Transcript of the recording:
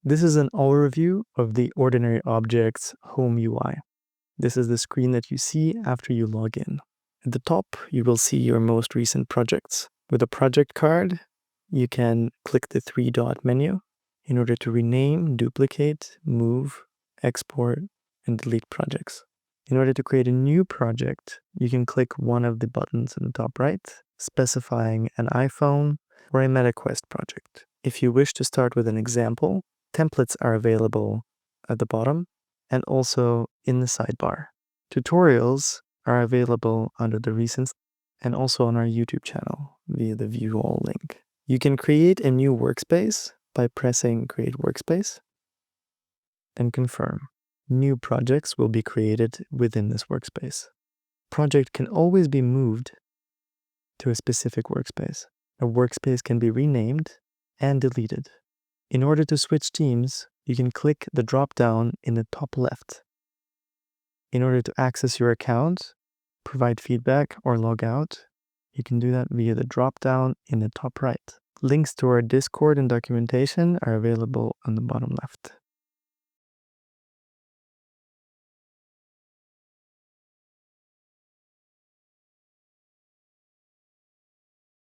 This is an overview of the Ordinary Objects home UI. This is the screen that you see after you log in. At the top, you will see your most recent projects. With a project card, you can click the three-dot menu in order to rename, duplicate, move, export, and delete projects. In order to create a new project, you can click one of the buttons in the top right, specifying an iPhone or a MetaQuest project. If you wish to start with an example, templates are available at the bottom and also in the sidebar. Tutorials are available under the recent and also on our YouTube channel via the View All link. You can create a new workspace by pressing Create Workspace and confirm. New projects will be created within this workspace. Project can always be moved to a specific workspace. A workspace can be renamed and deleted. In order to switch teams, you can click the drop-down in the top left. In order to access your account, provide feedback, or log out, you can do that via the drop-down in the top right. Links to our Discord and documentation are available on the bottom left.